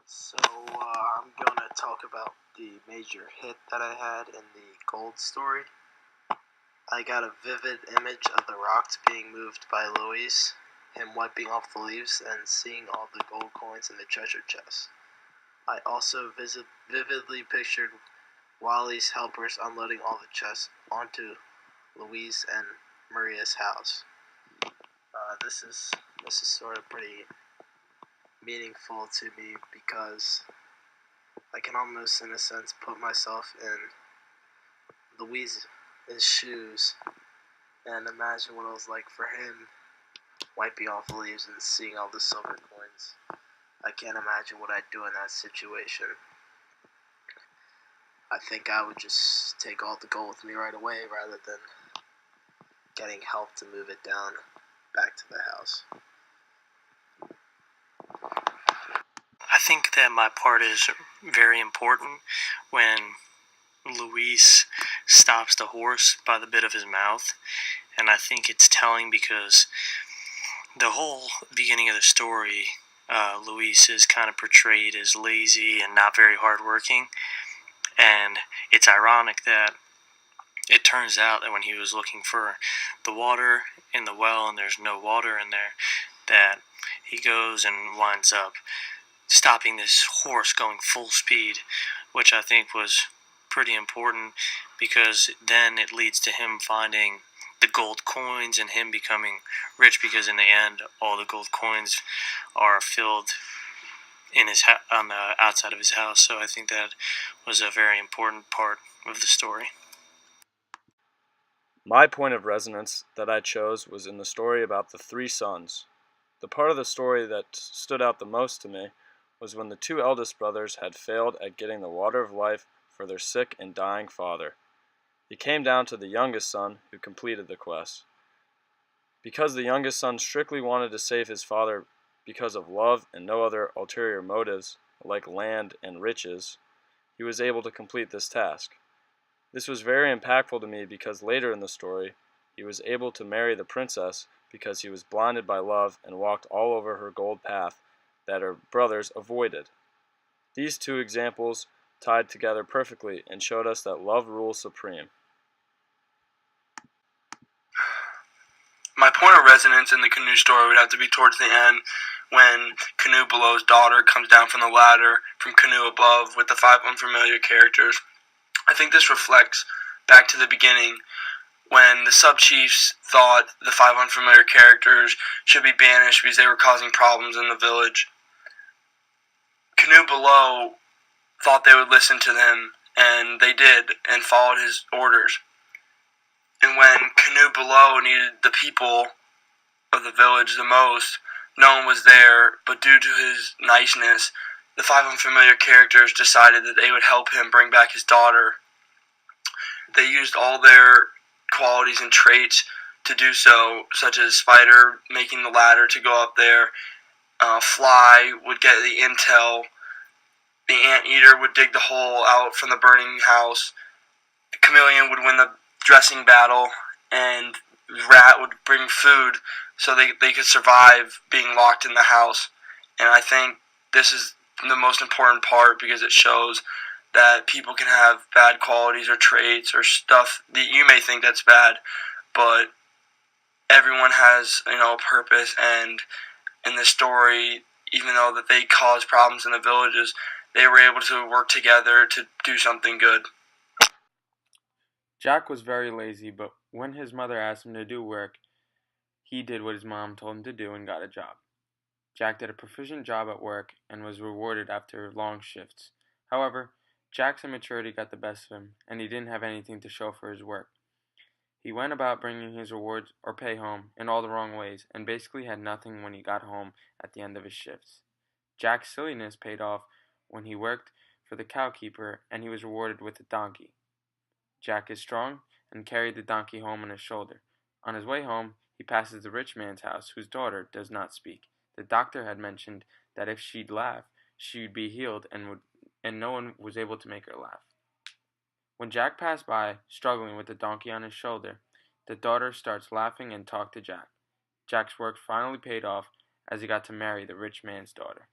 I'm going to talk about the major hit that I had in the gold story. I got a vivid image of the rocks being moved by Luis, him wiping off the leaves and seeing all the gold coins in the treasure chest. I also vividly pictured Wally's helpers unloading all the chests onto Louise and Maria's house. This is sort of pretty meaningful to me because I can almost, in a sense, put myself in Louise's shoes and imagine what it was like for him wiping off the leaves and seeing all the silver coins. I can't imagine what I'd do in that situation. I think I would just take all the gold with me right away rather than getting help to move it down back to the house. I think that my part is very important when Luis stops the horse by the bit of his mouth, and I think it's telling because the whole beginning of the story, Luis is kind of portrayed as lazy and not very hardworking, and it's ironic that it turns out that when he was looking for the water in the well and there's no water in there, that he goes and winds up stopping this horse going full speed, which I think was pretty important because then it leads to him finding the gold coins and him becoming rich, because in the end all the gold coins are filled in his on the outside of his house. So I think that was a very important part of the story. My point of resonance that I chose was in the story about the three sons. The part of the story that stood out the most to me was when the two eldest brothers had failed at getting the water of life for their sick and dying father. It came down to the youngest son who completed the quest. Because the youngest son strictly wanted to save his father because of love and no other ulterior motives, like land and riches, he was able to complete this task. This was very impactful to me because later in the story, he was able to marry the princess because he was blinded by love and walked all over her gold path that her brothers avoided. These two examples tied together perfectly and showed us that love rules supreme. My point of resonance in the canoe story would have to be towards the end when Canoe Below's daughter comes down from the ladder from Canoe Above with the 5 unfamiliar characters. I think this reflects back to the beginning when the sub-chiefs thought the 5 unfamiliar characters should be banished because they were causing problems in the village. Canoe Below thought they would listen to them, and they did, and followed his orders. And when Canoe Below needed the people of the village the most, no one was there, but due to his niceness, the 5 unfamiliar characters decided that they would help him bring back his daughter. They used all their qualities and traits to do so, such as Spider making the ladder to go up there, Fly would get the intel, the Anteater would dig the hole out from the burning house, the Chameleon would win the dressing battle, and Rat would bring food so they could survive being locked in the house. And I think this is the most important part because it shows that people can have bad qualities or traits or stuff that you may think that's bad, but everyone has, a purpose. And in this story, even though that they caused problems in the villages, they were able to work together to do something good. Jack was very lazy, but when his mother asked him to do work, he did what his mom told him to do and got a job. Jack did a proficient job at work and was rewarded after long shifts. However, Jack's immaturity got the best of him, and he didn't have anything to show for his work. He went about bringing his rewards or pay home in all the wrong ways, and basically had nothing when he got home at the end of his shifts. Jack's silliness paid off when he worked for the cowkeeper and he was rewarded with a donkey. Jack is strong and carried the donkey home on his shoulder. On his way home, he passes the rich man's house, whose daughter does not speak. The doctor had mentioned that if she'd laugh, she would be healed, and no one was able to make her laugh. When Jack passed by, struggling with the donkey on his shoulder, the daughter starts laughing and talked to Jack. Jack's work finally paid off as he got to marry the rich man's daughter.